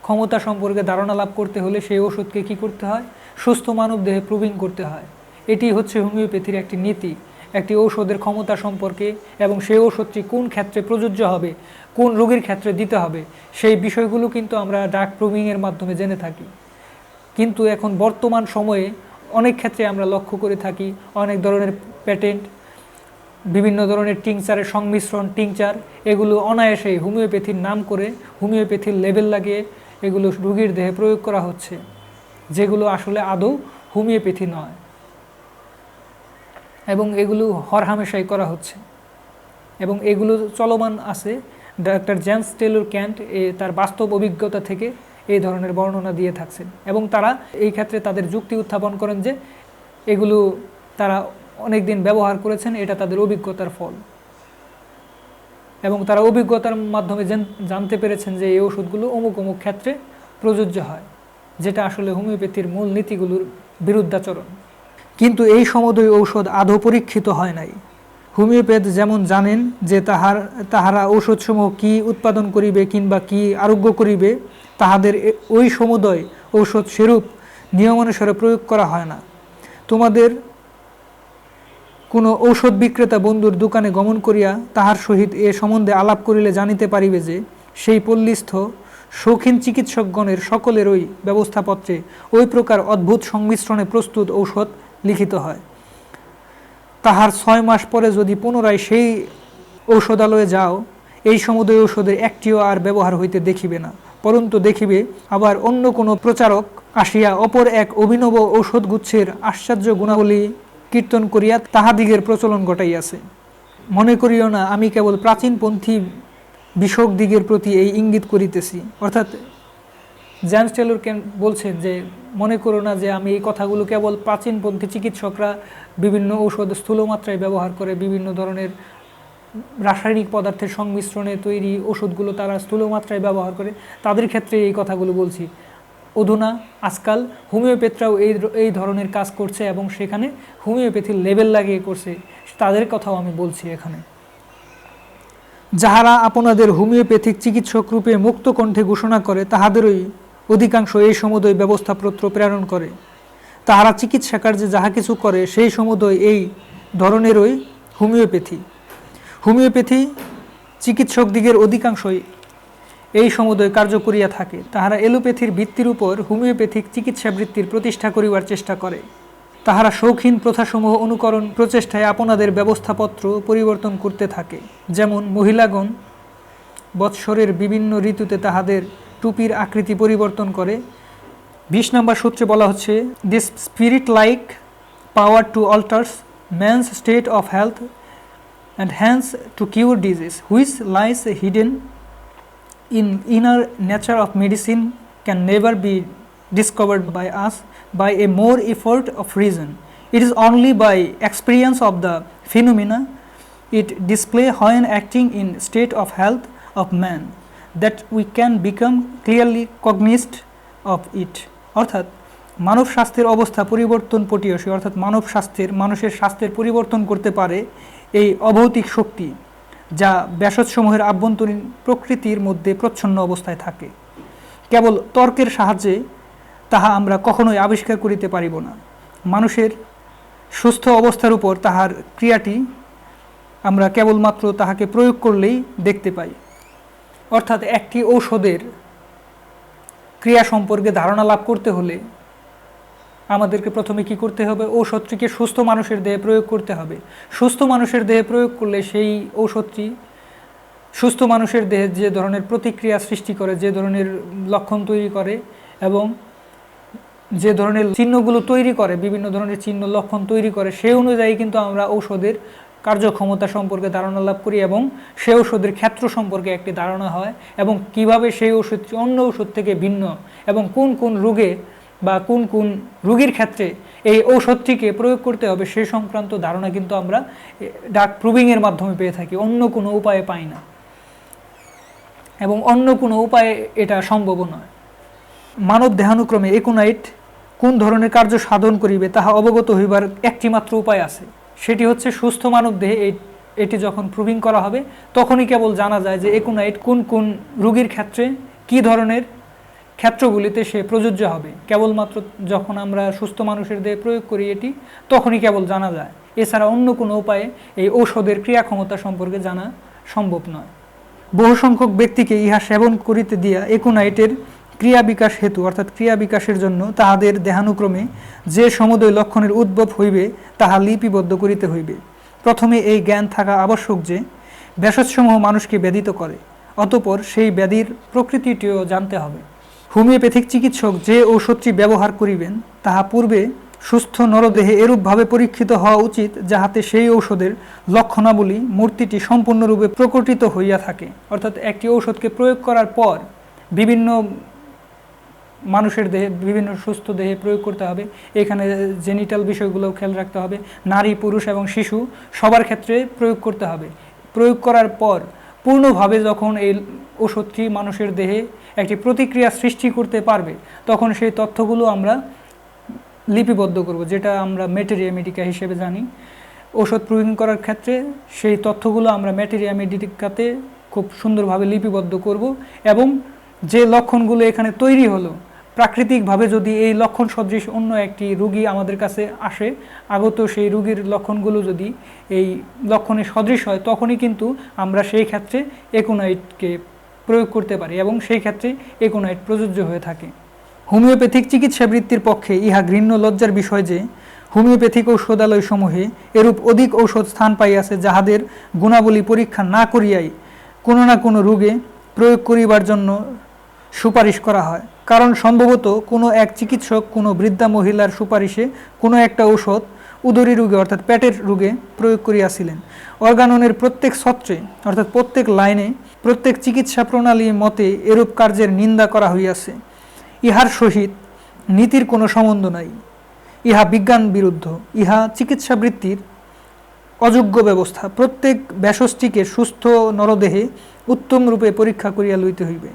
ক্ষমতা সম্পর্কে ধারণা লাভ করতে হলে সেই ওষুধকে কি করতে হয়, সুস্থ মানব দেহে প্রুভিং করতে হয়। এটি হচ্ছে হোমিওপ্যাথির একটি নীতি, একটি ঔষধের ক্ষমতা সম্পর্কে এবং সেই ওষুধটি কোন ক্ষেত্রে প্রযোজ্য হবে, কোন রোগীর ক্ষেত্রে দিতে হবে, সেই বিষয়গুলো কিন্তু আমরা ড্রাগ প্রুভিংয়ের মাধ্যমে জেনে থাকি। কিন্তু এখন বর্তমান সময়ে অনেক ক্ষেত্রে আমরা লক্ষ্য করে থাকি অনেক ধরনের প্যাটেন্ট, বিভিন্ন ধরনের টিংচারের সংমিশ্রণ, টিংচার, এগুলো অনায়াসেই হোমিওপ্যাথির নাম করে হোমিওপ্যাথির লেবেল লাগিয়ে এগুলো রোগীর দেহে প্রয়োগ করা হচ্ছে, যেগুলো আসলে আদৌ হোমিওপ্যাথি নয় এবং এগুলো হরহামেশাই করা হচ্ছে এবং এগুলো চলমান আছে। ডাক্তার জেমস টেলর ক্যান্ট তার বাস্তব অভিজ্ঞতা থেকে এই ধরনের বর্ণনা দিয়ে থাকছেন এবং তারা এই ক্ষেত্রে তাদের যুক্তি উত্থাপন করেন যে এগুলো তারা অনেক দিন ব্যবহার করেছেন, এটা তাদের অভিজ্ঞতার ফল এবং তারা অভিজ্ঞতার মাধ্যমে জানতে পেরেছেন যে এই ওষুধগুলো অমুক অমুক ক্ষেত্রে প্রযোজ্য হয়, যেটা আসলে হোমিওপ্যাথির মূল নীতিগুলোর বিরুদ্ধাচরণ। কিন্তু এই সমুদয় ঔষধ আদৌ পরীক্ষিত হয় নাই। হোমিওপ্যাথ যেমন জানেন যে তাহারা ঔষধসমূহ কি উৎপাদন করিবে কিংবা কি আরোগ্য করিবে, তাহাদের ওই সমুদয় ঔষধ সেরূপ নিয়মানুসারে প্রয়োগ করা হয় না। তোমাদের কোনো ঔষধ বিক্রেতা বন্ধুর দোকানে গমন করিয়া তাহার সহিত এ সম্বন্ধে আলাপ করিলে জানিতে পারিবে যে সেই পল্লীস্থ শৌখিন চিকিৎসকগণের সকলের ওই ব্যবস্থাপত্রে ওই প্রকার অদ্ভুত সংমিশ্রণে প্রস্তুত ঔষধ লিখিত হয়। তাহার 6 মাস পরে যদি পুনরায় সেই ঔষধালয়ে যাও, এই সমুদয় ঔষধের একটিও আর ব্যবহার হইতে দেখিবে না, পরন্তু দেখিবে আবার অন্য কোনো প্রচারক আসিয়া অপর এক অভিনব ঔষধগুচ্ছের আশ্চর্য গুণাবলী কীর্তন করিয়া তাহাদিগের প্রচলন ঘটাইয়াছে। মনে করিও না আমি কেবল প্রাচীনপন্থী বিষক দিগের প্রতি এই ইঙ্গিত করিতেছি। অর্থাৎ জেমস টেলর ক্যান্ট বলছেন যে মনে করো না যে আমি এই কথাগুলো কেবল প্রাচীনপন্থী চিকিৎসকরা বিভিন্ন ঔষধ স্থূলমাত্রায় ব্যবহার করে, বিভিন্ন ধরনের রাসায়নিক পদার্থের সংমিশ্রণে তৈরি ওষুধগুলো তারা স্থূলমাত্রায় ব্যবহার করে, তাদের ক্ষেত্রে এই কথাগুলো বলছি। অধুনা আজকাল হোমিওপ্যাথরাও এই ধরনের কাজ করছে এবং সেখানে হোমিওপ্যাথির লেবেল লাগিয়ে করছে, তাদের কথাও আমি বলছি এখানে। যাহারা আপনাদের হোমিওপ্যাথিক চিকিৎসক রূপে মুক্ত কণ্ঠে ঘোষণা করে, তাহাদেরই অধিকাংশ এই সমুদয় ব্যবস্থাপত্র প্রেরণ করে। তাহারা চিকিৎসা কার্যে যাহা কিছু করে সেই সমুদয় এই ধরনেরই হোমিওপ্যাথি চিকিৎসক দিগের অধিকাংশই এই সমুদয় কার্য করিয়া থাকে। তাহারা এলোপ্যাথির ভিত্তির উপর হোমিওপ্যাথিক চিকিৎসাবৃত্তির প্রতিষ্ঠা করিবার চেষ্টা করে। তাহারা শৌখিন প্রথাসমূহ অনুকরণ প্রচেষ্টায় আপনাদের ব্যবস্থাপত্র পরিবর্তন করতে থাকে। যেমন মহিলাগণ বৎসরের বিভিন্ন ঋতুতে তাহাদের টুপির আকৃতি পরিবর্তন করে। 20 নম্বর সূত্রে বলা হচ্ছে, this spirit like power to alters man's state of health and hence to cure disease which lies hidden in inner nature of medicine can never be discovered by us by a more effort of reason. It is only by experience of the phenomena it display when acting in state of health of man that we can become clearly cognizant of it অর্থাৎ মানব স্বাস্থ্যের অবস্থা পরিবর্তন পটিয়সী অর্থাৎ মানুষের স্বাস্থ্যের পরিবর্তন করতে পারে এই অভৌতিক শক্তি যা ব্যাসসমূহের আভ্যন্তরীণ প্রকৃতির মধ্যে প্রচ্ছন্ন অবস্থায় থাকে। কেবল তর্কের সাহায্যে তাহা আমরা কখনোই আবিষ্কার করিতে পারিব না। মানুষের সুস্থ অবস্থার উপর তাহার ক্রিয়াটি আমরা কেবলমাত্র তাহাকে প্রয়োগ করলেই দেখতে পাই। অর্থাৎ একটি ঔষধের ক্রিয়া সম্পর্কে ধারণা লাভ করতে হলে আমাদেরকে প্রথমে কি করতে হবে? ঔষধটিকে সুস্থ মানুষের দেহে প্রয়োগ করতে হবে। সুস্থ মানুষের দেহে প্রয়োগ করলে সেই ঔষধটি সুস্থ মানুষের দেহে যে ধরনের প্রতিক্রিয়া সৃষ্টি করে, যে ধরনের লক্ষণ তৈরি করে এবং যে ধরনের চিহ্নগুলো তৈরি করে, বিভিন্ন ধরনের চিহ্ন লক্ষণ তৈরি করে, সেই অনুযায়ী কিন্তু আমরা ঔষধের কার্যক্ষমতা সম্পর্কে ধারণা লাভ করি এবং সেই ঔষধের ক্ষেত্র সম্পর্কে একটি ধারণা হয় এবং কিভাবে সেই ওষুধটি অন্য ওষুধ থেকে ভিন্ন এবং কোন কোন রোগে বা কোন কোন রোগীর ক্ষেত্রে এই ঔষধটিকে প্রয়োগ করতে হবে সেই সংক্রান্ত ধারণা কিন্তু আমরা ডাক প্রুভিংয়ের মাধ্যমে পেয়ে থাকি, অন্য কোনো উপায়ে পাই না এবং অন্য কোনো উপায়ে এটা সম্ভব নয়। মানব দেহানুক্রমে একুনাইট কোন ধরনের কার্য সাধন করিবে তাহা অবগত হইবার একটি মাত্র উপায় আছে, সেটি হচ্ছে সুস্থ মানব দেহে এটি যখন প্রুভিং করা হবে তখনই কেবল জানা যায় যে একুনাইট কোন কোন রোগীর ক্ষেত্রে কী ধরনের ক্ষেত্রগুলিতে সে প্রযোজ্য হবে। কেবলমাত্র যখন আমরা সুস্থ মানুষের দেহে প্রয়োগ করি এটি তখনই কেবল জানা যায়, এছাড়া অন্য কোনো উপায়ে এই ঔষধের ক্রিয়াক্ষমতা সম্পর্কে জানা সম্ভব নয়। বহু সংখ্যক ব্যক্তিকে ইহা সেবন করিতে দিয়া একুনাইটের ক্রিয়া বিকাশ হেতু অর্থাৎ ক্রিয়া বিকাশের জন্য তাহাদের দেহানুক্রমে যে সমুদয় লক্ষণের উদ্ভব হইবে তাহা লিপিবদ্ধ করিতে হইবে। প্রথমে এই জ্ঞান থাকা আবশ্যক যে ভেষজসমূহ মানুষকে ব্যাধিত করে, অতঃপর সেই ব্যাধির প্রকৃতিটিও জানতে হবে। হোমিওপ্যাথিক চিকিৎসক যে ঔষধটি ব্যবহার করিবেন তাহা পূর্বে সুস্থ নরদেহে এরূপভাবে পরীক্ষিত হওয়া উচিত যাহাতে সেই ঔষধের লক্ষণাবলী মূর্তিটি সম্পূর্ণরূপে প্রকটিত হইয়া থাকে। অর্থাৎ একটি ঔষধকে প্রয়োগ করার পর বিভিন্ন মানুষের দেহে বিভিন্ন সুস্থ দেহে প্রয়োগ করতে হবে। এখানে জেনিটাল বিষয়গুলো খেয়াল রাখতে হবে, নারী পুরুষ এবং শিশু সবার ক্ষেত্রে প্রয়োগ করতে হবে। প্রয়োগ করার পর পূর্ণভাবে যখন এই ওষুধটি মানুষের দেহে একটি প্রতিক্রিয়া সৃষ্টি করতে পারবে তখন সেই তথ্যগুলো আমরা লিপিবদ্ধ করব, যেটা আমরা ম্যাটেরিয়া মেডিকা হিসেবে জানি। ওষুধ প্রয়োগ করার ক্ষেত্রে সেই তথ্যগুলো আমরা ম্যাটেরিয়া মেডিকাতে খুব সুন্দরভাবে লিপিবদ্ধ করব এবং যে লক্ষণগুলো এখানে তৈরি হলো প্রাকৃতিকভাবে যদি এই লক্ষণ সদৃশ অন্য একটি রোগী আমাদের কাছে আসে, আগত সেই রোগীর লক্ষণগুলো যদি এই লক্ষণে সদৃশ হয় তখনই কিন্তু আমরা সেই ক্ষেত্রে একুনাইটকে প্রয়োগ করতে পারি এবং সেই ক্ষেত্রে একুনাইট প্রযোজ্য হয়ে থাকে। হোমিওপ্যাথিক চিকিৎসাবৃত্তির পক্ষে ইহা ঘৃণ্য লজ্জার বিষয় যে হোমিওপ্যাথিক ঔষধালয়সমূহে এরূপ অধিক ঔষধ স্থান পাইয়াছে যাহাদের গুণাবলী পরীক্ষা না করিয়াই কোনো না কোনো রোগে প্রয়োগ করিবার জন্য সুপারিশ করা হয়। কারণ সম্ভবত কোনো এক চিকিৎসক কোনো বৃদ্ধা মহিলার সুপারিশে কোনো একটা ঔষধ উদরী রোগে অর্থাৎ পেটের রোগে প্রয়োগ করিয়াছিলেন। অর্গাননের প্রত্যেক ছত্রে অর্থাৎ প্রত্যেক লাইনে প্রত্যেক চিকিৎসা প্রণালী মতে এরূপ কার্যের নিন্দা করা হইয়াছে। ইহার সহিত নীতির কোনো সম্বন্ধ নাই, ইহা বিজ্ঞান বিরুদ্ধ, ইহা চিকিৎসাবৃত্তির অযোগ্য ব্যবস্থা। প্রত্যেক ভেষজটিকে সুস্থ নরদেহে উত্তম রূপে পরীক্ষা করিয়া লইতে হইবে।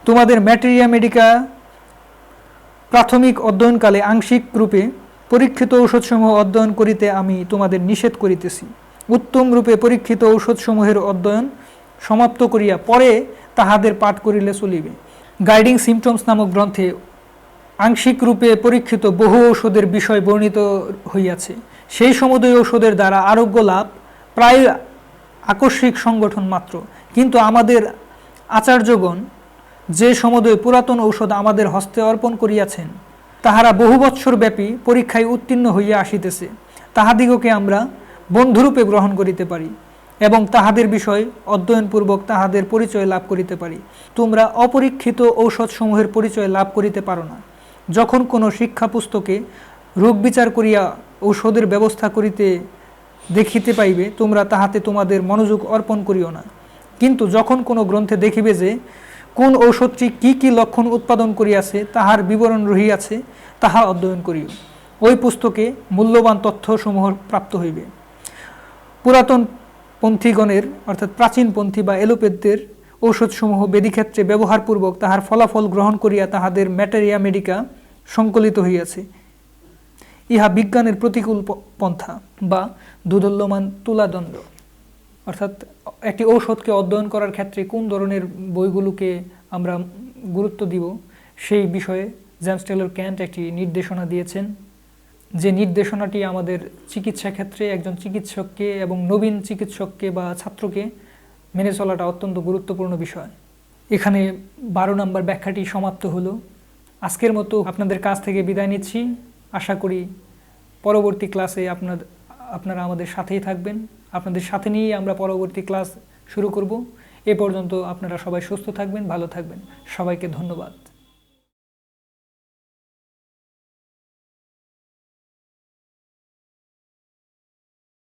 তোমাদের ম্যাটেরিয়া মেডিকা প্রাথমিক অধ্যয়নকালে আংশিক রূপে পরীক্ষিত ঔষধসমূহ অধ্যয়ন করিতে আমি তোমাদের নিষেধ করিতেছি। উত্তম রূপে পরীক্ষিত ঔষধসমূহের অধ্যয়ন সমাপ্ত করিয়া পরে তাহাদের পাঠ করিলে চলিবে। গাইডিং সিমটমস নামক গ্রন্থে আংশিক রূপে পরীক্ষিত বহু ঔষধের বিষয় বর্ণিত হইয়াছে। সেই সমুদয় ঔষধের দ্বারা আরোগ্য লাভ প্রায় আকস্মিক সংগঠন মাত্র, কিন্তু আমাদের আচার্যগণ যে সমুদয় পুরাতন ঔষধ আমাদের হস্তে অর্পণ করিয়াছেন তাহারা বহু বৎসর ব্যাপী পরীক্ষায় উত্তীর্ণ হইয়া আসিতেছে। তাহাদিগকে আমরা বন্ধুরূপে গ্রহণ করিতে পারি এবং তাহাদের বিষয় অধ্যয়নপূর্বক তাহাদের পরিচয় লাভ করিতে পারি। তোমরা অপরীক্ষিত ঔষধসমূহের পরিচয় লাভ করিতে পারো না। যখন কোনো শিক্ষা পুস্তকে রোগ বিচার করিয়া ঔষধের ব্যবস্থা করিতে দেখিতে পাইবে তোমরা তাহাতে তোমাদের মনোযোগ অর্পণ করিও না, কিন্তু যখন কোনো গ্রন্থে দেখিবে যে কোন ঔষধটি কি কি লক্ষণ উৎপাদন করিয়াছে তাহার বিবরণ রহিয়াছে তাহা অধ্যয়ন করিও। ওই পুস্তকে মূল্যবান তথ্যসমূহ প্রাপ্ত হইবে। পুরাতন পন্থীগণের অর্থাৎ প্রাচীনপন্থী বা এলোপ্যাথদের ঔষধসমূহ বেদিক্ষেত্রে ব্যবহারপূর্বক তাহার ফলাফল গ্রহণ করিয়া তাহাদের ম্যাটেরিয়া মেডিকা সংকলিত হইয়াছে। ইহা বিজ্ঞানের প্রতিকূল পন্থা বা দুদল্যমান তুলাদণ্ড। অর্থাৎ একটি ঔষধকে অধ্যয়ন করার ক্ষেত্রে কোন ধরনের বইগুলোকে আমরা গুরুত্ব দিব সেই বিষয়ে জেমস টেলর ক্যান্ট একটি নির্দেশনা দিয়েছেন, যে নির্দেশনাটি আমাদের চিকিৎসা ক্ষেত্রে একজন চিকিৎসককে এবং নবীন চিকিৎসককে বা ছাত্রকে মেনে চলাটা অত্যন্ত গুরুত্বপূর্ণ বিষয়। এখানে 12 নম্বর ব্যাখ্যাটি সমাপ্ত হলো। আজকের মতো আপনাদের কাছ থেকে বিদায় নিচ্ছি। আশা করি পরবর্তী ক্লাসে আপনারা আমাদের সাথেই থাকবেন। আপনাদের সাথে নিয়েই আমরা পরবর্তী ক্লাস শুরু করব। এ পর্যন্ত আপনারা সবাই সুস্থ থাকবেন, ভালো থাকবেন। সবাইকে ধন্যবাদ।